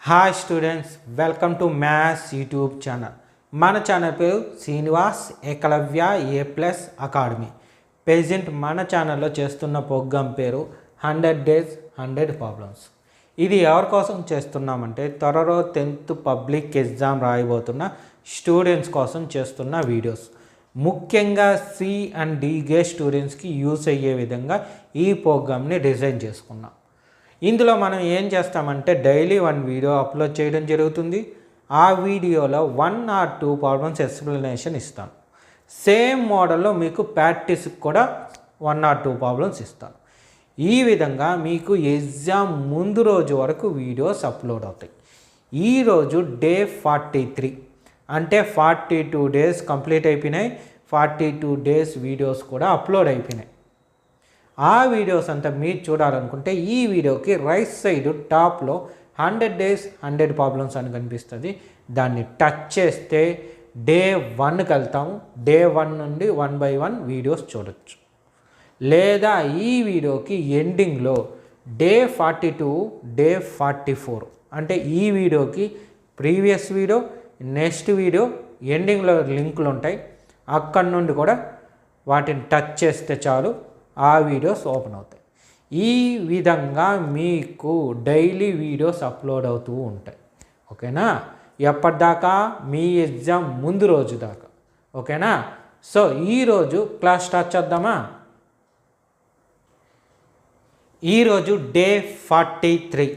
Hi students, welcome to maths YouTube channel. మన channel పేరు Srinivas Ekalavya A+ academy. Present మన ఛానల్లో చేస్తున్న ప్రోగ్రామ్ పేరు 100 days 100 ప్రాబ్లమ్స్. ఇది ఎవరి కోసం చేస్తున్నామంటే త్వరలో 10th పబ్లిక్ ఎగ్జామ్ రాయబోతున్న స్టూడెంట్స్ కోసం చేస్తున్న వీడియోస్. ముఖ్యంగా C అండ్ D గ్రేడ్ స్టూడెంట్స్కి యూస్ అయ్యే విధంగా ఈ ప్రోగ్రామ్ని డిజైన్ చేసుకున్నాం. ఇందులో మనం ఏం చేస్తామంటే డైలీ 1 వీడియో అప్లోడ్ చేయడం జరుగుతుంది. ఆ వీడియోలో 1 or 2 ప్రాబ్లమ్స్ ఎక్స్ప్లెనేషన్ ఇస్తాను. సేమ్ మోడల్లో మీకు ప్రాక్టీస్కి కూడా 1 or 2 ప్రాబ్లమ్స్ ఇస్తాను. ఈ విధంగా మీకు ఎగ్జామ్ ముందు రోజు వరకు వీడియోస్ అప్లోడ్ అవుతాయి. ఈరోజు డే 43 అంటే 42 days కంప్లీట్ అయిపోయినాయి. 42 days వీడియోస్ కూడా అప్లోడ్ అయిపోయినాయి. ఆ వీడియోస్ అంతా మీరు చూడాలనుకుంటే ఈ వీడియోకి రైట్ సైడ్ టాప్లో 100 days 100 ప్రాబ్లమ్స్ అని కనిపిస్తుంది. దాన్ని టచ్ చేస్తే డే 1కి వెళ్తాము. డే 1 నుండి 1 by 1 వీడియోస్ చూడొచ్చు. లేదా ఈ వీడియోకి ఎండింగ్లో డే 42 డే 44 అంటే ఈ వీడియోకి ప్రీవియస్ వీడియో నెక్స్ట్ వీడియో ఎండింగ్లో లింకులు ఉంటాయి. అక్కడి నుండి కూడా వాటిని టచ్ చేస్తే చాలు, ఆ వీడియోస్ ఓపెన్ అవుతాయి. ఈ విధంగా మీకు డైలీ వీడియోస్ అప్లోడ్ అవుతూ ఉంటాయి. ఓకేనా? ఎప్పటిదాకా? మీ ఎగ్జామ్ ముందు రోజు దాకా. ఓకేనా? సో ఈరోజు క్లాస్ స్టార్ట్ చేద్దామా? ఈరోజు డే 43.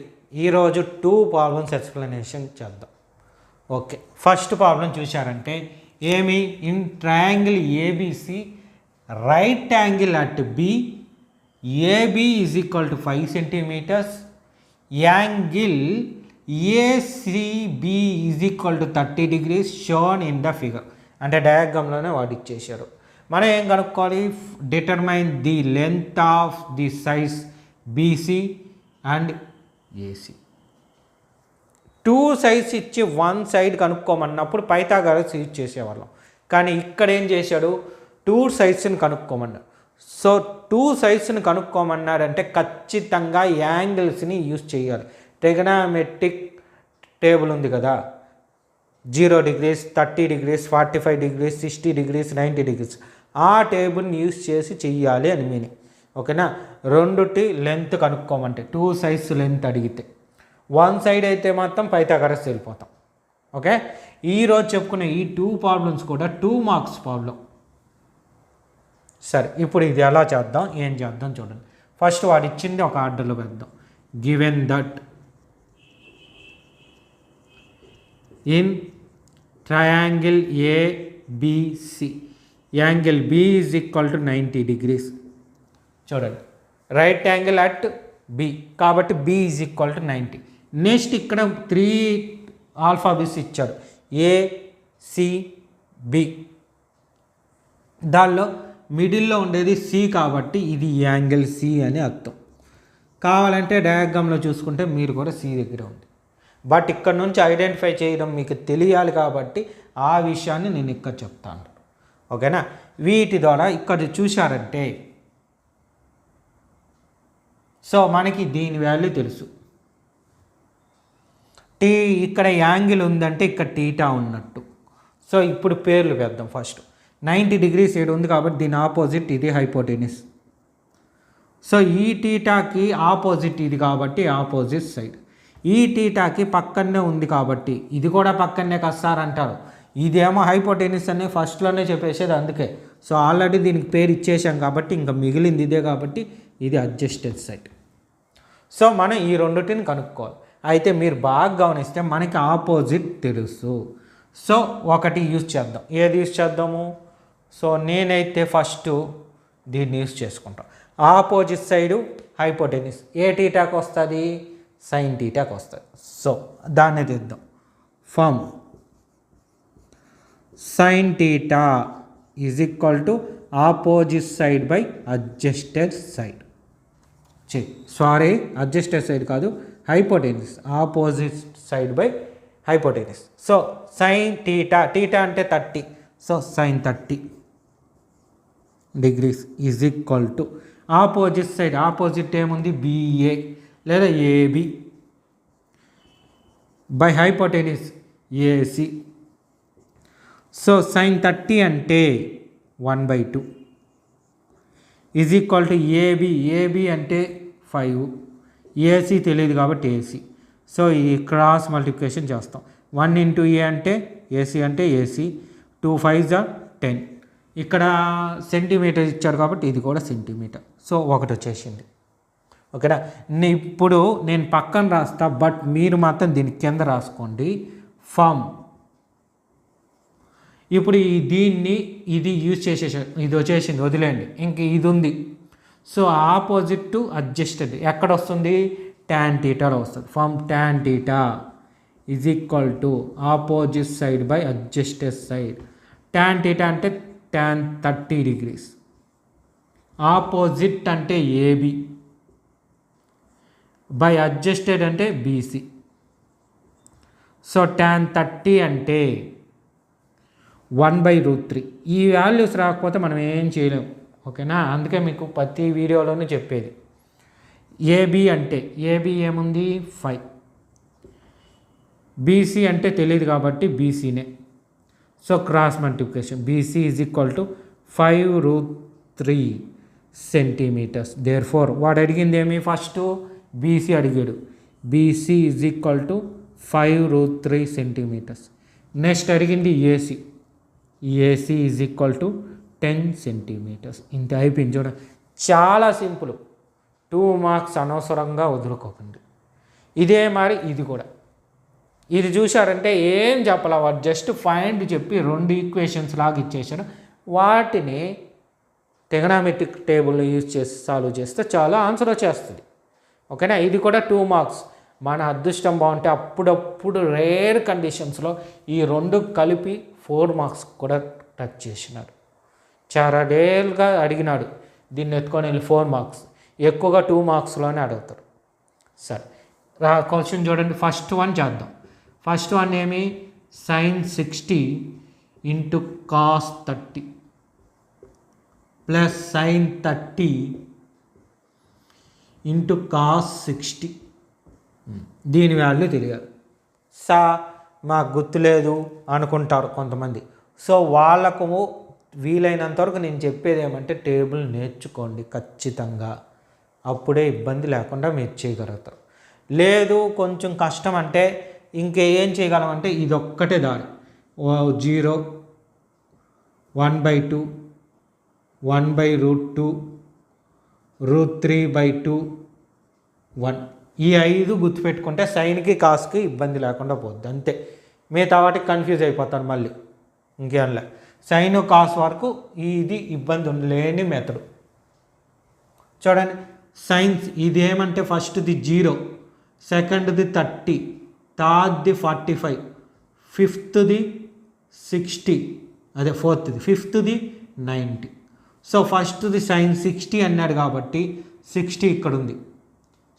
ఈరోజు 2 ప్రాబ్లమ్స్ ఎక్స్ప్లెనేషన్ చేద్దాం. ఓకే, ఫస్ట్ ప్రాబ్లం చూశారంటే ఏమి? In triangle ABC right angle at B, AB is equal to 5 centimeters, angle ACB is equal to 30 degrees shown in the figure. అంటే డయాగ్రామ్లోనే వాడు ఇచ్చేసారు. మనం ఏం కనుక్కోవాలి? Determine the length of the size BC and AC. 2 sides ఇచ్చి 1 side కనుక్కోమన్నప్పుడు Pythagoras use చేసేవాళ్ళం. కానీ ఇక్కడ ఏం చేశాడు? 2 sides కనుక్కోమన్నాడు. సో 2 sides కనుక్కోమన్నాడంటే ఖచ్చితంగా యాంగిల్స్ని యూజ్ చేయాలి. ట్రిగనామెట్రిక్ టేబుల్ ఉంది కదా, 0 degrees 30 degrees 45 degrees 60 degrees 90 degrees, ఆ టేబుల్ని యూజ్ చేసి చెయ్యాలి అని మీనింగ్. ఓకేనా? రెండుటి లెంత్ కనుక్కోమంటే 2 sides లెంత్ అడిగితే 1 side అయితే మాత్రం పైథాగరస్ వెళ్ళిపోతాం. ఓకే, ఈరోజు చెప్పుకునే ఈ 2 ప్రాబ్లమ్స్ కూడా 2 marks ప్రాబ్లం. సరే, ఇప్పుడు ఇది ఎలా చేద్దాం, ఏం చేద్దాం చూడండి. ఫస్ట్ వాడు ఇచ్చింది ఒక ఆర్డర్లో పెద్దాం. Given that in triangle ABC angle B is equal to 90 degrees. చూడండి, రైట్ యాంగిల్ అట్ B కాబట్టి B is equal to 90. Next ఇక్కడ 3 ఆల్ఫాబెట్స్ ఇచ్చారు, ACB. దానిలో మిడిల్లో ఉండేది C కాబట్టి ఇది యాంగిల్ C అని అర్థం. కావాలంటే డయాగ్రామ్లో చూసుకుంటే మీరు కూడా C దగ్గర ఉంది. బట్ ఇక్కడ నుంచి ఐడెంటిఫై చేయడం మీకు తెలియాలి కాబట్టి ఆ విషయాన్ని నేను ఇక్కడ చెప్తాను. ఓకేనా? వీటి ద్వారా ఇక్కడ చూశారంటే సో మనకి దీని వాల్యూ తెలుసు. ఇక్కడ యాంగిల్ ఉందంటే ఇక్కడ టీటా ఉన్నట్టు. సో ఇప్పుడు పేర్లు వేద్దాం. ఫస్ట్ 90 degrees ఏడు ఉంది కాబట్టి దీని ఆపోజిట్ ఇది హైపోటెనిస్. సో ఈ టీటాకి ఆపోజిట్ ఇది కాబట్టి ఆపోజిట్ సైడ్. ఈ టీటాకి పక్కనే ఉంది కాబట్టి ఇది కూడా పక్కనే కస్తారంటారు. ఇదేమో హైపోటెనిస్ అనే ఫస్ట్లోనే చెప్పేసేది, అందుకే. సో ఆల్రెడీ దీనికి పేరు ఇచ్చేసాం కాబట్టి ఇంకా మిగిలింది ఇదే కాబట్టి ఇది అడ్జస్టెడ్ సైడ్. సో మనం ఈ రెండుటిని కనుక్కోవాలి. అయితే మీరు బాగా గమనిస్తే మనకి ఆపోజిట్ తెలుసు. సో ఒకటి యూజ్ చేద్దాం. ఏది యూజ్ చేద్దాము? సో నేనైతే ఫస్ట్ దీన్ని యూజ్ చేసుకుంటాం. ఆపోజిట్ సైడు హైపోటెనిస్ ఏ టీటాకి వస్తుంది? సైన్ టీటాకి వస్తుంది. సో దాన్ని తెద్దాం. From sine theta is equal to opposite side by adjusted side. Sorry, adjusted side కాదు, hypotenuse. Opposite side by hypotenuse. So sine theta, theta అంటే 30. So sine 30 degrees is equal to opposite side. Opposite ఏముంది? BA లేదా AB. By hypotenuse AC. So sine 30 అంటే 1/2 is equal to AB అంటే 5, AC తెలియదు కాబట్టి AC. So ఈ cross multiplication చేస్తాం. 1 into ఏ అంటే ఏసీ అంటే ఏసీ, 2 5s are 10. ఇక్కడ సెంటీమీటర్ ఇచ్చారు కాబట్టి ఇది కూడా సెంటీమీటర్. సో ఒకటి వచ్చేసింది. ఓకేనా. ఇప్పుడు నేను పక్కన రాస్తా, బట్ మీరు మాత్రం దీని కింద రాసుకోండి. ఫామ్. ఇప్పుడు దీన్ని ఇది యూజ్ చేసేసారు, ఇది వచ్చేసింది, వదిలేండి. ఇంక ఇది ఉంది. సో ఆపోజిట్ టు అడ్జస్టెడ్ ఎక్కడ వస్తుంది? tan θలో వస్తుంది. From tan θ is equal to opposite side by adjusted side. tan θ అంటే tan 30 degrees. ఆపోజిట్ అంటే ఏబి బై అడ్జస్టెడ్ అంటే బీసీ. సో tan 30 అంటే 1/√3. ఈ వాల్యూస్ రాకపోతే మనం ఏం చేయలేము. ఓకేనా. అందుకే మీకు ప్రతి వీడియోలోనూ చెప్పేది. ఏబి అంటే ఏబి ఏముంది 5, బీసీ అంటే తెలియదు కాబట్టి బీసీనే. So cross multiplication BC is equal to 5√3 centimetres. Therefore వాడు అడిగింది ఏమి? ఫస్ట్ బీసీ అడిగాడు. BC is equal to 5√3 centimetres. Next అడిగింది AC. AC is equal to 10 centimetres. ఇంత అయిపోయింది. చూడండి, చాలా సింపుల్. 2 మార్క్స్ అనవసరంగా వదులుకోకండి. ఇదే మరి ఇది కూడా. ఇది చూశారంటే ఏం చెప్పాల, వాడు జస్ట్ ఫైండ్ చెప్పి 2 ఈక్వేషన్స్ లాగా ఇచ్చేసాడు. వాటిని ట్రిగనామెట్రిక్ టేబుల్ యూజ్ చేసి సాల్వ్ చేస్తే చాలా ఆన్సర్ వచ్చేస్తుంది. ఓకేనా. ఇది కూడా 2 మార్క్స్. మన అదృష్టం బాగుంటే అప్పుడప్పుడు రేర్ కండిషన్స్లో ఈ 2 కలిపి 4 మార్క్స్ కూడా టచ్ చేసినాడు. చాలా రేర్గా అడిగినాడు. దీన్ని ఎత్తుకొని వెళ్ళి 4 మార్క్స్, ఎక్కువగా 2 మార్క్స్లోనే అడుగుతారు. సరే, క్వశ్చన్ చూడండి. ఫస్ట్ వన్ చేద్దాం. ఫస్ట్ వన్ ఏమి? sin 60 into cos 30 plus sin 30 into cos 60. దీని వాల్యూ తెలియాలి. మాకు గుర్తులేదు అనుకుంటారు కొంతమంది. సో వాళ్ళకు వీలైనంత వరకు నేను చెప్పేది ఏమంటే టేబుల్ నేర్చుకోండి ఖచ్చితంగా. అప్పుడే ఇబ్బంది లేకుండా మీరు చేయగలుగుతారు. లేదు కొంచెం కష్టం అంటే ఇంకేం చేయగలమంటే ఇదొక్కటే దారి. 0, 1/2, 1/√2, √3/2, 1. ఈ 5 గుర్తుపెట్టుకుంటే సైన్కి కాస్కి ఇబ్బంది లేకుండా పోద్ది. అంతే. మిగతా వాటికి కన్ఫ్యూజ్ అయిపోతాను మళ్ళీ. ఇంకేంలే. సైన్ కాస్ వరకు ఇది ఇబ్బంది లేని మెథడ్. చూడండి, సైన్స్ ఇదేమంటే ఫస్ట్ది 0, సెకండ్ది 30, థర్డ్ది 45, ఫిఫ్త్ది 60, అదే ఫోర్త్ది, ఫిఫ్త్ది 90. సో ఫస్ట్ది సైన్ 60 అన్నాడు కాబట్టి 60 ఇక్కడ ఉంది.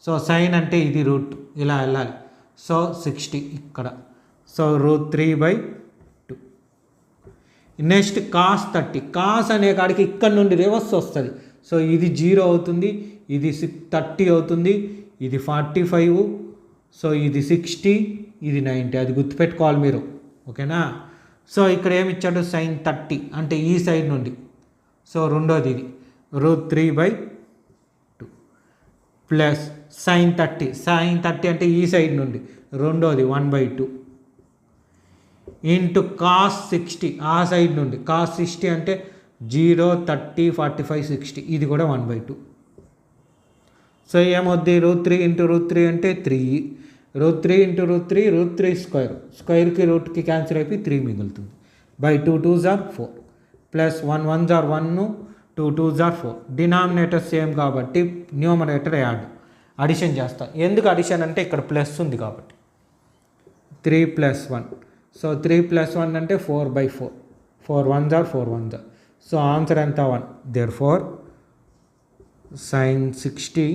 సో సైన్ అంటే ఇది రూట్, ఇలా వెళ్ళాలి. సో 60 ఇక్కడ. సో √3/2. Next cos 30. కాస్ అనే కాడికి ఇక్కడ నుండి రివర్స్ వస్తుంది. సో ఇది 0 అవుతుంది, ఇది 30 అవుతుంది, ఇది 45, సో ఇది 60, ఇది 90. అది గుర్తుపెట్టుకోవాలి మీరు. ఓకేనా. సో ఇక్కడ ఏమి ఇచ్చాడు? సైన్ 30 అంటే ఈ సైడ్ నుండి. సో రెండోది ఇది √3/2 ప్లస్ సైన్ 30. సైన్ 30 అంటే ఈ సైడ్ నుండి రెండోది 1/2 ఇంటూ కాస్ 60 ఆ సైడ్ నుండి. కాస్ 60 అంటే 0, 30, 45, 60. ఇది కూడా 1/2. సో ఏమవుద్ది? √3 ఇంటూ √3 అంటే 3. √3 ఇంటూ √3 √3 స్క్వేర్. స్క్వేర్కి రూట్కి క్యాన్సిల్ అయిపోయి 3 మిగులుతుంది. By 2 2s are 4 plus 1 1s are 1, 2 2s are 4. Denominator same కాబట్టి న్యూమరేటర్ యాడ్, అడిషన్ చేస్తాం. ఎందుకు అడిషన్ అంటే ఇక్కడ ప్లస్ ఉంది కాబట్టి. 3 + 1. సో 3 + 1 అంటే 4/4. 4 1s are 4 1s are. So answer ఎంత? 1. Therefore sine 60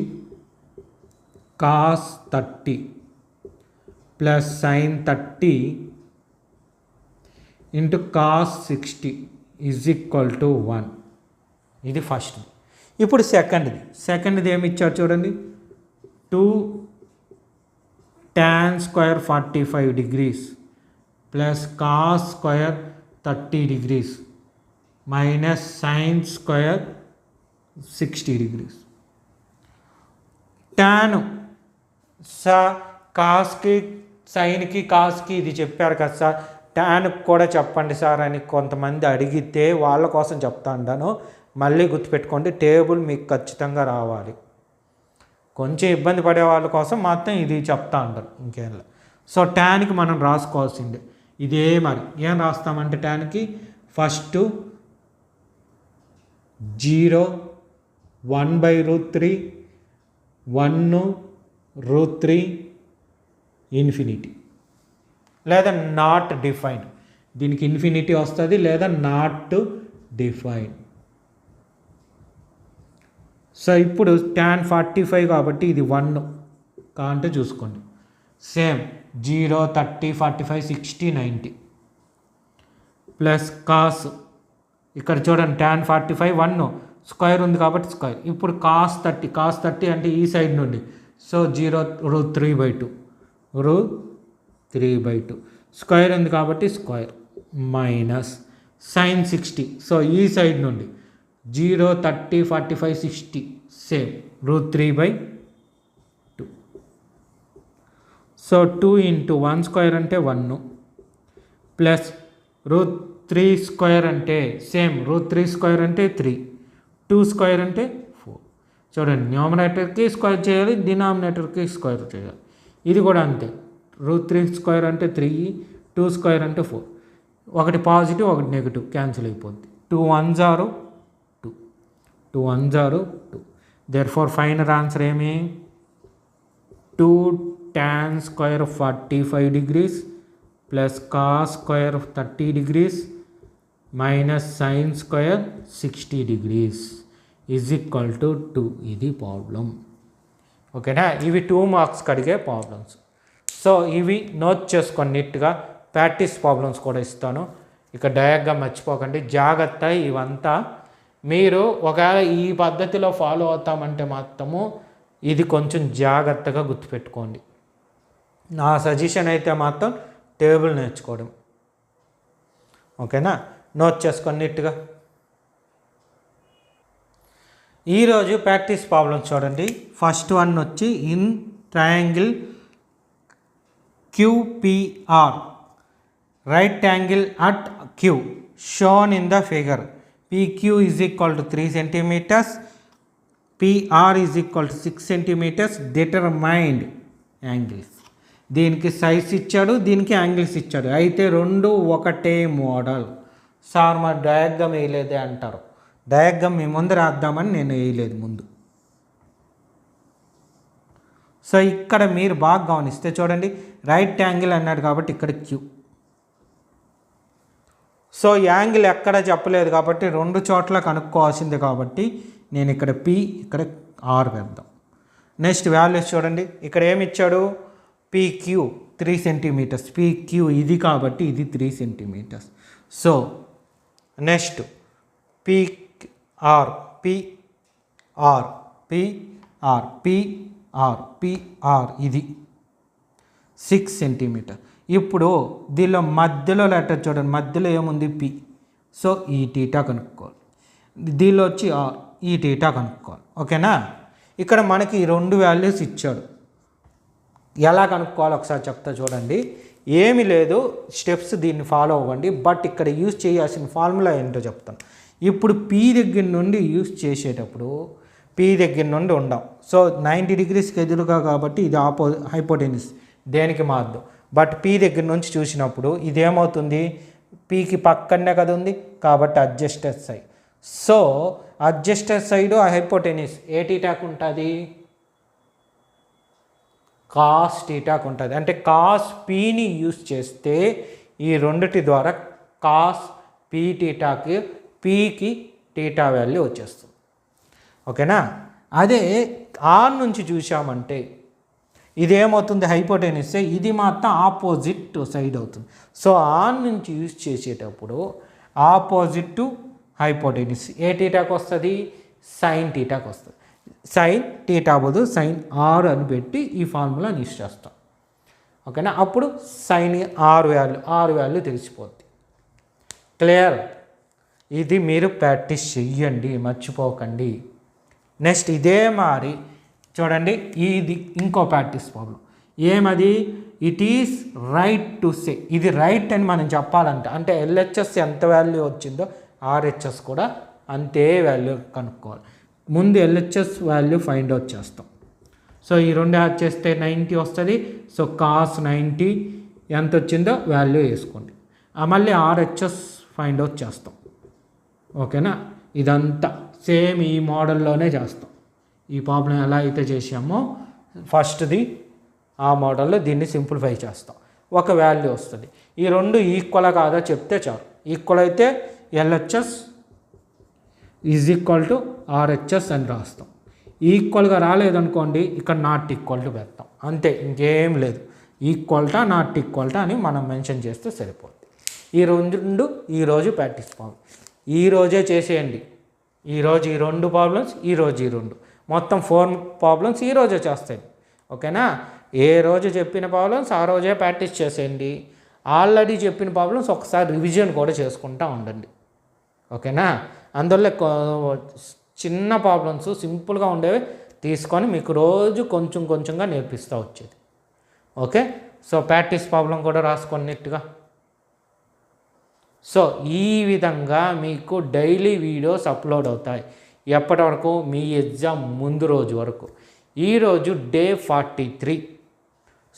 cos 30 plus sine 30 into cos 60 is equal to 1. ఇది ఫస్ట్ది. ఇప్పుడు సెకండ్ది ఏమి ఇచ్చారు చూడండి. 2 tan square 45 degrees plus cos square 30 degrees minus sin square 60 degrees. tan కాస్కి సైన్కి కాస్కి ఇది చెప్పారు కదా సార్, ట్యాన్కి కూడా చెప్పండి సార్ అని కొంతమంది అడిగితే వాళ్ళ కోసం చెప్తా ఉంటాను. మళ్ళీ గుర్తుపెట్టుకోండి, టేబుల్ మీకు ఖచ్చితంగా రావాలి. కొంచెం ఇబ్బంది పడే వాళ్ళ కోసం మాత్రం ఇది చెప్తా ఉంటాను, ఇంకేం లేదు. సో ట్యాన్కి మనం రాసుకోవాల్సిందే ఇదే. మరి ఏం రాస్తామంటే ట్యాన్కి ఫస్ట్ 0 1/√3 1√3 ఇన్ఫినిటీ లేదా నాట్ డిఫైన్. దీనికి ఇన్ఫినిటీ వస్తుంది లేదా నాట్ డిఫైన్. సో ఇప్పుడు tan 45 కాబట్టి ఇది 1 కాంటే చూసుకోండి. సేమ్ 0 30 45 60 90 ప్లస్ కాస్ ఇక్కడ చూడండి tan 45 1 స్క్వేర్ ఉంది కాబట్టి స్క్వేర్. ఇప్పుడు cos 30 అంటే ఈ సైడ్ నుండి, సో 0√3/2 √3/2 స్క్వేర్ ఉంది కాబట్టి స్క్వేర్ మైనస్ sin 60, సో ఈ సైడ్ నుండి 0 30 45 60 సేమ్ √3/2. సో 2 × 1 స్క్వేర్ అంటే 1 ప్లస్ √3 స్క్వేర్ అంటే సేమ్ √3 స్క్వేర్ అంటే 3, 2 స్క్వేర్ అంటే 4. చూడండి, న్యూమరేటర్కి స్క్వేర్ చేయాలి, డినామినేటర్కి స్క్వేర్ చేయాలి. ఇది కూడా అంతే, √3 స్క్వేర్ అంటే 3, 2 స్క్వేర్ అంటే 4. ఒకటి పాజిటివ్ ఒకటి నెగిటివ్ క్యాన్సిల్ అయిపోద్ది. 2 1s are 2, 2 1s are 2. Therefore final answer ఏమి 2 tan square 45 degrees plus cos square 30 degrees minus sin square 60 degrees is equal to 2. ఇది ప్రాబ్లం. ఓకేనా, ఇవి 2 మార్క్స్కి అడిగే ప్రాబ్లమ్స్. సో ఇవి నోట్ చేసుకొని నీట్గా. ప్రాక్టీస్ ప్రాబ్లమ్స్ కూడా ఇస్తాను, ఇక డయాగ్రామ్ మర్చిపోకండి. జాగ్రత్త, ఇవంతా మీరు ఒకవేళ ఈ పద్ధతిలో ఫాలో అవుతామంటే మాత్రము ఇది కొంచెం జాగ్రత్తగా గుర్తుపెట్టుకోండి. నా సజెషన్ అయితే మాత్రం టేబుల్ నేర్చుకోవడం. ఓకేనా, నోట్ చేసుకొని నీట్గా. ఈరోజు ప్రాక్టీస్ ప్రాబ్లమ్స్ చూడండి. ఫస్ట్ వన్ వచ్చి in triangle QPR right angle at Q shown in the figure PQ is equal to 3 centimeters, PR is equal to 6 centimeters. Determined angles. దీనికి సైజ్ ఇచ్చాడు, దీనికి యాంగిల్స్ ఇచ్చాడు, అయితే రెండు ఒకటే మోడల్. సార్ మరి డయాగ్రామ్ వేయలేదే అంటారు. డయాగ్రామ్ మీ ముందు రాద్దామని నేను వేయలేదు ముందు. సో ఇక్కడ మీరు బాగా గమనిస్తే చూడండి, రైట్ యాంగిల్ అన్నాడు కాబట్టి ఇక్కడ Q. సో యాంగిల్ ఎక్కడ చెప్పలేదు కాబట్టి రెండు చోట్ల కనుక్కోవాల్సిందే కాబట్టి నేను ఇక్కడ P ఇక్కడ R పెడదాం. నెక్స్ట్ వాల్యూస్ చూడండి, ఇక్కడ ఏమి ఇచ్చాడు PQ 3 centimeters. PQ ఇది కాబట్టి ఇది 3 centimeters. సో నెక్స్ట్ PR ఇది 6 centimeter. ఇప్పుడు దీనిలో మధ్యలో లెటర్ చూడండి, మధ్యలో ఏముంది P, సో ఈ టీటా కనుక్కోవాలి. దీనిలో వచ్చి R, ఈ టీటా కనుక్కోవాలి. ఓకేనా, ఇక్కడ మనకి ఈ రెండు వాల్యూస్ ఇచ్చాడు. ఎలా కనుక్కోవాలి ఒకసారి చెప్తా చూడండి. ఏమి లేదు, స్టెప్స్ దీన్ని ఫాలో అవ్వండి. బట్ ఇక్కడ యూజ్ చేయాల్సిన ఫార్ములా ఏంటో చెప్తాను. ఇప్పుడు P దగ్గర నుండి యూజ్ చేసేటప్పుడు P దగ్గర నుండి ఉందాం. సో 90 degreesకి ఎదురుగా కాబట్టి ఇది హైపోటెన్యూస్, దేనికి మార్దు. బట్ P దగ్గర నుంచి చూసినప్పుడు ఇదేమవుతుంది, Pకి పక్కనే కదా ఉంది కాబట్టి adjusted side. So adjusted side hypotenuse ఏ టీటాకు ఉంటుంది, కాస్ టీటాకు ఉంటుంది. అంటే కాస్ Pని యూజ్ చేస్తే ఈ రెండిటి ద్వారా కాస్ P టీటాకి Pకి టీటా వాల్యూ వచ్చేస్తుంది. ఓకేనా, అదే ఆర్ నుంచి చూసామంటే ఇదేమవుతుంది హైపోటెన్యూస్, ఇది మాత్రం ఆపోజిట్ సైడ్ అవుతుంది. సో ఆర్ నుంచి యూజ్ చేసేటప్పుడు ఆపోజిట్ హైపోటెన్యూస్ ఏ టీటాకు వస్తుంది, సైన్ టీటాకు వస్తుంది. సైన్ టీటా బదులు సైన్ ఆర్ అని పెట్టి ఈ ఫార్ములాని యూజ్ చేస్తాం. ఓకేనా. అప్పుడు సైన్ ఆరు వాల్యూ తెలిసిపోద్ది. క్లియర్. ఇది మీరు ప్రాక్టీస్ చెయ్యండి, మర్చిపోకండి. నెక్స్ట్ ఇదే మరి చూడండి, ఇది ఇంకో ప్రాక్టీస్ ప్రాబ్లం. ఏమది? It is right to say. ఇది రైట్ అని మనం చెప్పాలంటే, అంటే ఎల్హెచ్ఎస్ ఎంత వాల్యూ వచ్చిందో ఆర్హెచ్ఎస్ కూడా అంతే వాల్యూ కనుక్కోవాలి. ముందు ఎల్హెచ్ఎస్ వాల్యూ ఫైండ్ అవుట్ చేస్తాం. సో ఈ రెండు యాడ్ చేస్తే 90 వస్తుంది. సో కాస్ 90 ఎంత వచ్చిందో వాల్యూ వేసుకోండి. మళ్ళీ ఆర్హెచ్ఎస్ ఫైండ్ అవుట్ చేస్తాం. ఓకేనా. ఇదంతా సేమ్ ఈ మోడల్లోనే చేస్తాం. ఈ ప్రాబ్లం ఎలా అయితే చేసామో ఫస్ట్ది ఆ మోడల్లో దీన్ని సింప్లిఫై చేస్తాం. ఒక వాల్యూ వస్తుంది. ఈ రెండు ఈక్వల్ కాదా చెప్తే చాలు. ఈక్వల్ అయితే LHS is equal to RHS అని రాస్తాం. ఈక్వల్గా రాలేదనుకోండి, ఇక్కడ నాట్ ఈక్వల్ టు పెడతాం. అంతే, ఇంకేం లేదు. ఈక్వల్టా నాట్ ఈక్వల్టా అని మనం మెన్షన్ చేస్తే సరిపోద్ది. ఈ రెండు ఈరోజు ప్రాక్టీస్ ప్రాబ్లం ఈరోజే చేసేయండి. ఈరోజు ఈ రెండు ప్రాబ్లమ్స్, ఈరోజు ఈ రెండు, మొత్తం 4 ప్రాబ్లమ్స్ ఈరోజే చేస్తాయి. ఓకేనా. ఏ రోజు చెప్పిన ప్రాబ్లమ్స్ ఆ రోజే ప్రాక్టీస్ చేసేయండి. ఆల్రెడీ చెప్పిన ప్రాబ్లమ్స్ ఒకసారి రివిజన్ కూడా చేసుకుంటూ ఉండండి. ఓకేనా. అందువల్ల చిన్న ప్రాబ్లమ్స్ సింపుల్గా ఉండేవి తీసుకొని మీకు రోజు కొంచెం కొంచెంగా నేర్పిస్తూ వచ్చేది. ఓకే. సో ప్రాక్టీస్ ప్రాబ్లం కూడా రాసుకోండి నీట్గా. సో ఈ విధంగా మీకు డైలీ వీడియోస్ అప్లోడ్ అవుతాయి. ఎప్పటి వరకు? మీ ఎగ్జామ్ ముందు రోజు వరకు. ఈరోజు డే 43.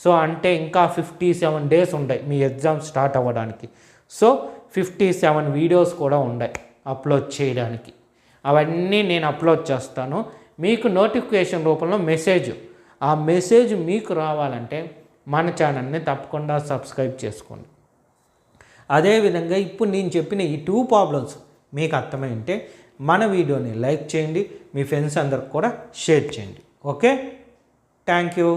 సో అంటే ఇంకా 57 డేస్ ఉంటాయి మీ ఎగ్జామ్ స్టార్ట్ అవ్వడానికి. సో 57 వీడియోస్ కూడా ఉన్నాయి అప్లోడ్ చేయడానికి. అవన్నీ నేను అప్లోడ్ చేస్తాను. మీకు నోటిఫికేషన్ రూపంలో మెసేజ్, ఆ మెసేజ్ మీకు రావాలంటే మన ఛానల్ని తప్పకుండా సబ్స్క్రైబ్ చేసుకోండి. అదేవిధంగా ఇప్పుడు నేను చెప్పిన ఈ 2 ప్రాబ్లమ్స్ మీకు అర్థమై ఉంటే మన వీడియోని లైక్ చేయండి, మీ ఫ్రెండ్స్ అందరికి కూడా షేర్ చేయండి. ఓకే. Thank you.